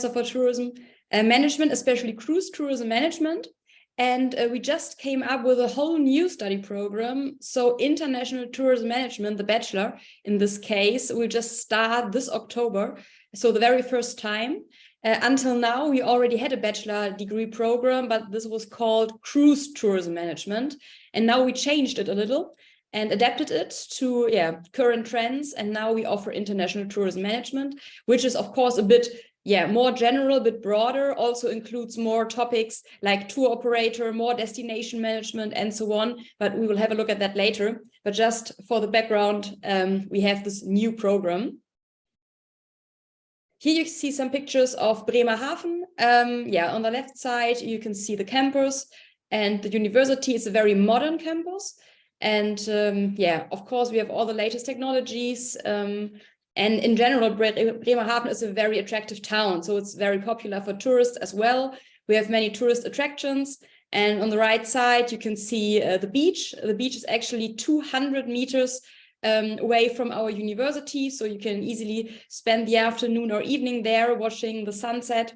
for tourism management, especially cruise tourism management. And we just came up with a whole new study program. So international tourism management, the bachelor in this case, will just start this October. So the very first time. Until now, we already had a bachelor degree program, but this was called cruise tourism management. And now we changed it a little and adapted it to current trends. And now we offer international tourism management, which is, of course, a bit more general, a bit broader, also includes more topics like tour operator, more destination management, and so on. But we will have a look at that later. But just for the background, we have this new program. Here you see some pictures of Bremerhaven. On the left side, you can see the campus and the university. It's a very modern campus. And of course, we have all the latest technologies. And in general, Bremerhaven is a very attractive town. So it's very popular for tourists as well. We have many tourist attractions. And on the right side, you can see the beach. The beach is actually 200 meters away from our university, so you can easily spend the afternoon or evening there watching the sunset.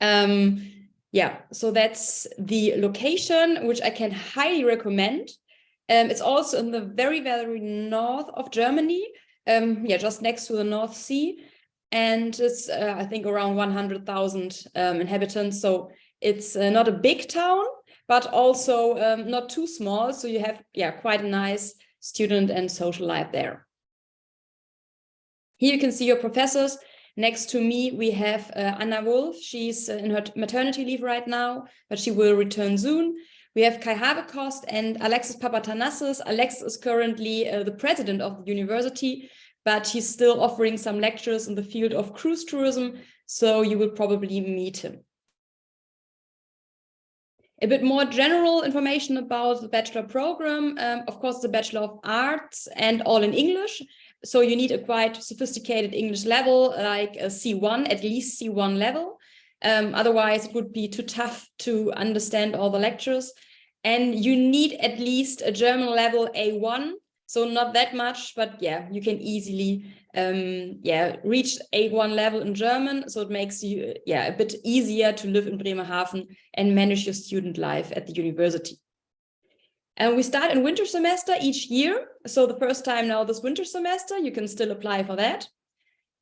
So that's the location, which I can highly recommend. It's also in the very, very north of Germany, just next to the North Sea, and it's I think around 100,000 inhabitants. So it's not a big town, but also not too small. So you have quite a nice student and social life there. Here you can see your professors. Next to me, we have Anna Wolf. She's in her maternity leave right now, but she will return soon. We have Kai Habekost and Alexis Papatanassis. Alexis is currently the president of the university, but he's still offering some lectures in the field of cruise tourism, so you will probably meet him. A bit more general information about the bachelor program. Of course, the Bachelor of Arts and all in English. So you need a quite sophisticated English level, like a C1, at least C1 level. Otherwise, it would be too tough to understand all the lectures. And you need at least a German level A1. So not that much, but you can easily reach A1 level in German. So it makes you a bit easier to live in Bremerhaven and manage your student life at the university. And we start in winter semester each year. So the first time now this winter semester, you can still apply for that.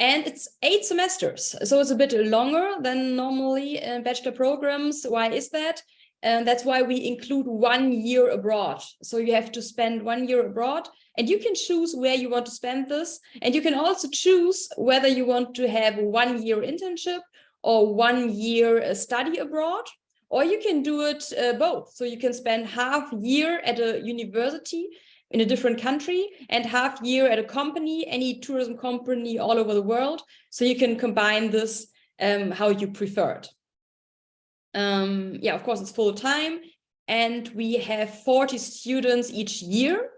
And it's 8 semesters. So it's a bit longer than normally in bachelor programs. Why is that? And that's why we include 1 year abroad. So you have to spend 1 year abroad, and you can choose where you want to spend this. And you can also choose whether you want to have a 1 year internship or 1 year study abroad, or you can do it both. So you can spend half year at a university in a different country and half year at a company, any tourism company all over the world. So you can combine this how you prefer it. Of course, it's full time, and we have 40 students each year.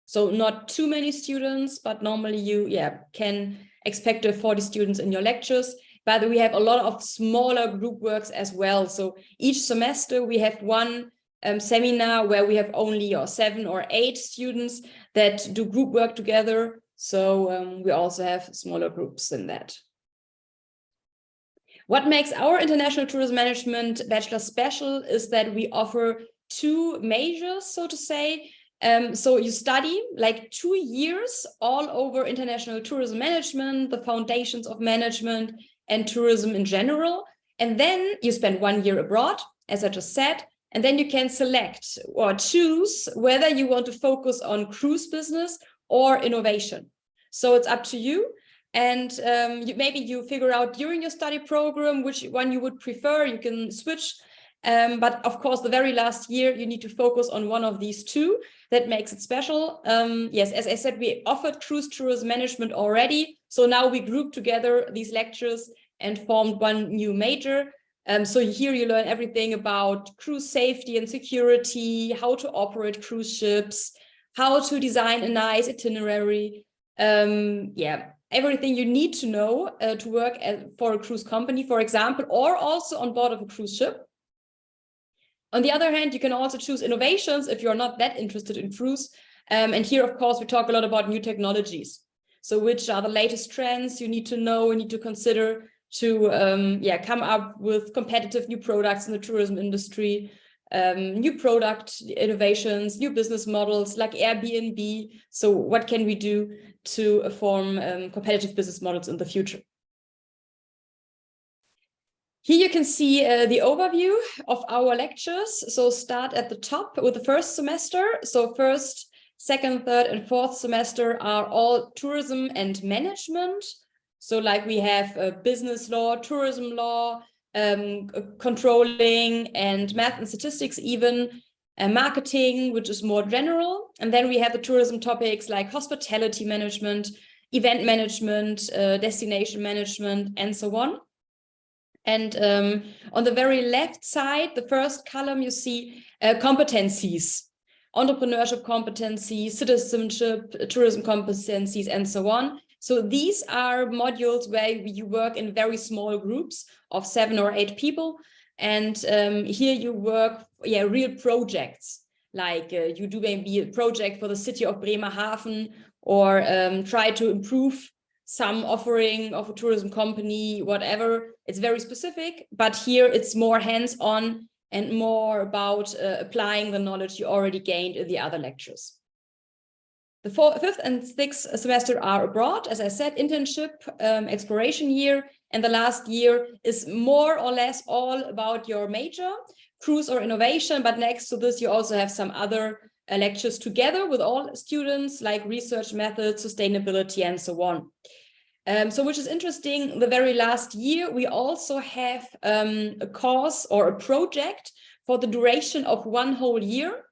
So not too many students, but normally you can expect to have 40 students in your lectures. But we have a lot of smaller group works as well. So each semester we have one seminar where we have only 7 or 8 students that do group work together. So we also have smaller groups in that. What makes our international tourism management bachelor special is that we offer 2 majors, so to say. So you study like 2 years all over international tourism management, the foundations of management and tourism in general. And then you spend 1 year abroad, as I just said, and then you can select or choose whether you want to focus on cruise business or innovation. So it's up to you. And maybe you figure out during your study program which one you would prefer. You can switch. But of course, the very last year, you need to focus on one of these 2. That makes it special. Yes, as I said, we offered cruise tourism management already. So now we group together these lectures and formed one new major. So here you learn everything about cruise safety and security, how to operate cruise ships, how to design a nice itinerary. Everything you need to know to work for a cruise company, for example, or also on board of a cruise ship. On the other hand, you can also choose innovations if you're not that interested in cruise. And here, of course, we talk a lot about new technologies. So which are the latest trends you need to know, you need to consider to come up with competitive new products in the tourism industry, new product innovations, new business models like Airbnb. So what can we do to form competitive business models in the future? Here you can see the overview of our lectures. So start at the top with the first semester. So first, second, third, and fourth semester are all tourism and management. So like we have business law, tourism law, controlling, and math and statistics even, marketing, which is more general. And then we have the tourism topics like hospitality management, event management, destination management, and so on. And on the very left side, the first column, you see competencies, entrepreneurship competencies, citizenship, tourism competencies, and so on. So these are modules where you work in very small groups of 7 or 8 people. And here you work, real projects, like you do maybe a project for the city of Bremerhaven, or try to improve some offering of a tourism company, whatever. It's very specific, but here it's more hands-on and more about applying the knowledge you already gained in the other lectures. The fifth and sixth semester are abroad, as I said, internship, exploration year, and the last year is more or less all about your major, cruise or innovation, but next to this you also have some other lectures together with all students, like research methods, sustainability, and so on. So which is interesting, the very last year, we also have a course or a project for the duration of 1 whole year.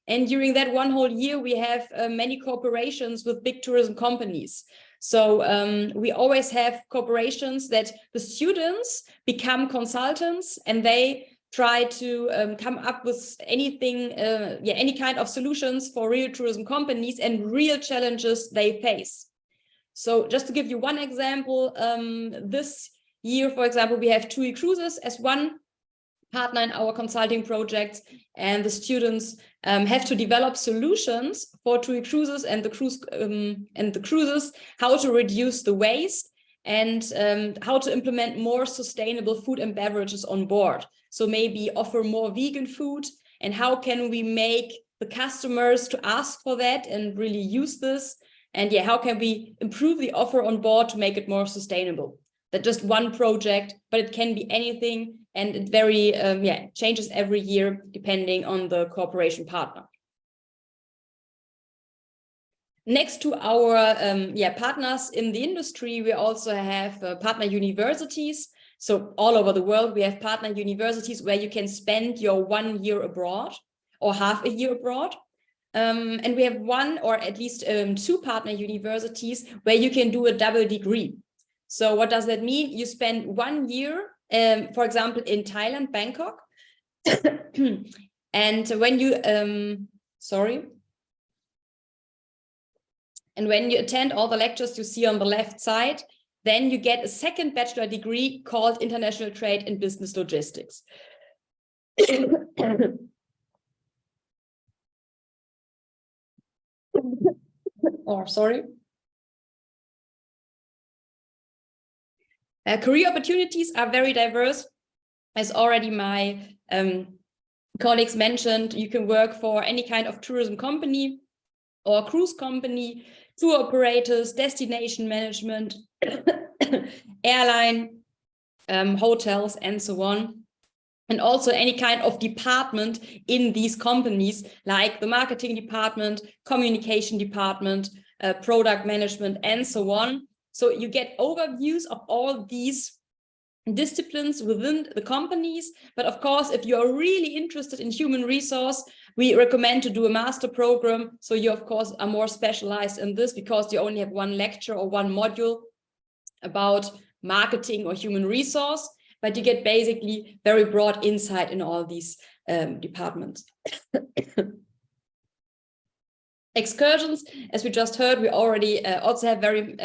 And during that 1 whole year, we have many cooperations with big tourism companies. So we always have cooperations that the students become consultants, and they try to come up with anything, any kind of solutions for real tourism companies and real challenges they face. So just to give you one example, this year, for example, we have TUI Cruises as one partner in our consulting projects, and the students have to develop solutions for TUI Cruises and the cruises, how to reduce the waste and how to implement more sustainable food and beverages on board. So maybe offer more vegan food, and how can we make the customers to ask for that and really use this? And how can we improve the offer on board to make it more sustainable? That's just one project, but it can be anything, and it very changes every year depending on the cooperation partner. Next to our partners in the industry, we also have partner universities. So all over the world, we have partner universities where you can spend your 1 year abroad or half a year abroad. And we have 1 or at least 2 partner universities where you can do a double degree. So what does that mean? You spend 1 year, for example, in Thailand, Bangkok. And when you, and when you attend all the lectures you see on the left side, then you get a second bachelor degree called International Trade and Business Logistics. Career opportunities are very diverse. As already my colleagues mentioned, you can work for any kind of tourism company or cruise company, tour operators, destination management, airline, hotels, and so on. And also any kind of department in these companies, like the marketing department, communication department, product management, and so on. So you get overviews of all these disciplines within the companies. But of course, if you are really interested in human resource, we recommend to do a master program. So you, of course, are more specialized in this because you only have 1 lecture or 1 module about marketing or human resource, but you get basically very broad insight in all these departments. Excursions, as we just heard, we already also have very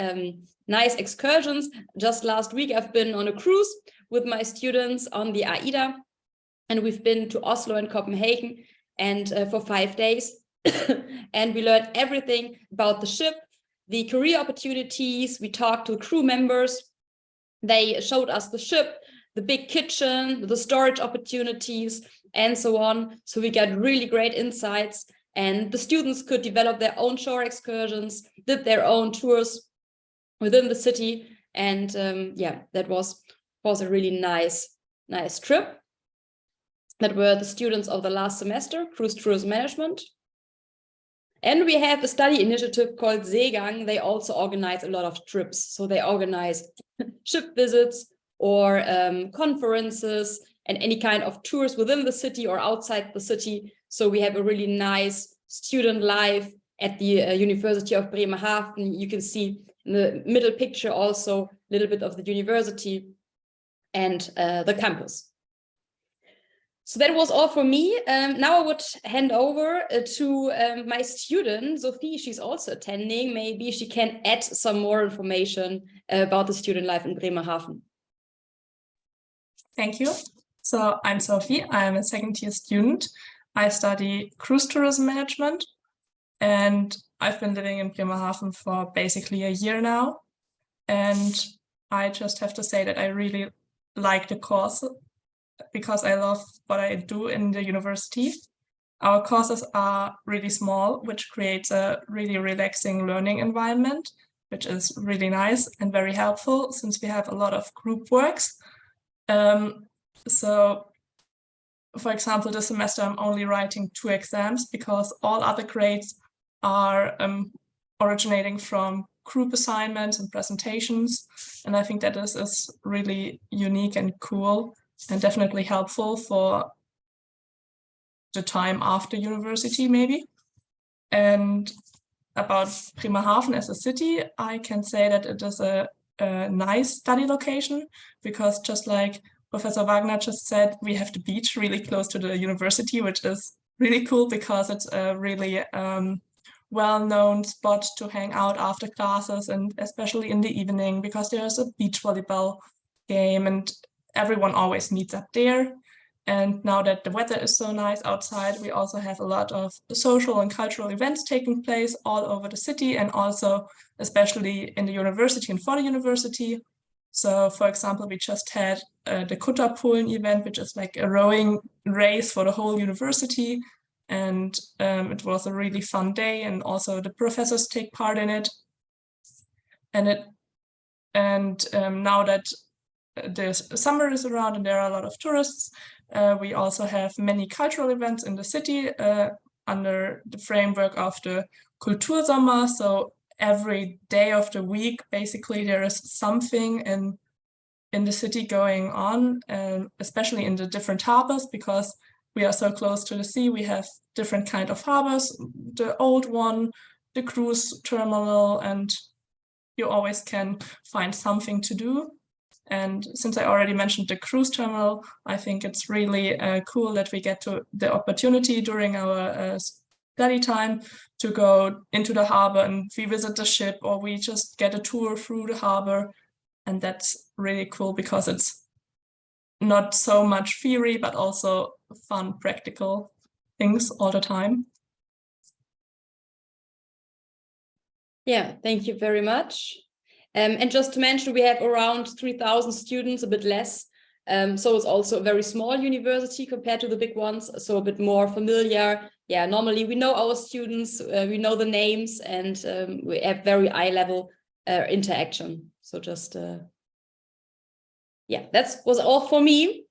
nice excursions. Just last week, I've been on a cruise with my students on the AIDA, and we've been to Oslo and Copenhagen, and for 5 days. And we learned everything about the ship, the career opportunities. We talked to crew members. They showed us the ship, the big kitchen, the storage opportunities, and so on. So we got really great insights, and the students could develop their own shore excursions, did their own tours within the city. And yeah, that was a really nice trip. That were the students of the last semester, Cruise Tourism Management. And we have a study initiative called 𝘱𝘢𝘳𝘵𝘯𝘪𝘈. They also organize a lot of trips. So they organize ship visits or conferences and any kind of tours within the city or outside the city. So we have a really nice student life at the University of Bremerhaven. You can see in the middle picture also a little bit of the university and the campus. So that was all for me. Now I would hand over to my student, Sophie. She's also attending. Maybe she can add some more information about the student life in Bremerhaven. Thank you. So I'm Sophie. I'm a second-year student. I study cruise tourism management, and I've been living in Bremerhaven for basically a year now. And I just have to say that I really like the course because I love what I do in the university. Our courses are really small, which creates a really relaxing learning environment, which is really nice and very helpful since we have a lot of group works. So, for example, this semester I'm only writing 2 exams because all other grades are originating from group assignments and presentations. And I think that this is really unique and cool and definitely helpful for the time after university, maybe. And about Bremerhaven as a city, I can say that it is a nice study location because just like Professor Wagner just said, we have the beach really close to the university, which is really cool because it's a really well-known spot to hang out after classes and especially in the evening because there's a beach volleyball game and everyone always meets up there. And now that the weather is so nice outside, we also have a lot of social and cultural events taking place all over the city and also especially in the university and for the university. So for example, we just had the 𝘗𝘀𝘀 event, which is like a rowing race for the whole university. And it was a really fun day, and also the professors take part in it. And now that the summer is around and there are a lot of tourists, we also have many cultural events in the city under the framework of the 𝘗𝘀𝘀𝘺𝘁𝑚𝑒𝑟. So every day of the week, basically, there is something in the city going on, especially in the different harbors, because we are so close to the sea. We have different kind of harbors, the old one, the cruise terminal, and you always can find something to do. And since I already mentioned the cruise terminal, I think it's really cool that we get to the opportunity during our study time to go into the harbor and we visit the ship, or we just get a tour through the harbor. And that's really cool because it's not so much theory, but also fun, practical things all the time. Yeah, thank you very much. And just to mention, we have around 3,000 students, a bit less. So it's also a very small university compared to the big ones, so a bit more familiar. Yeah, normally we know our students, we know the names, and we have very high-level interaction. So just, yeah, that was all for me.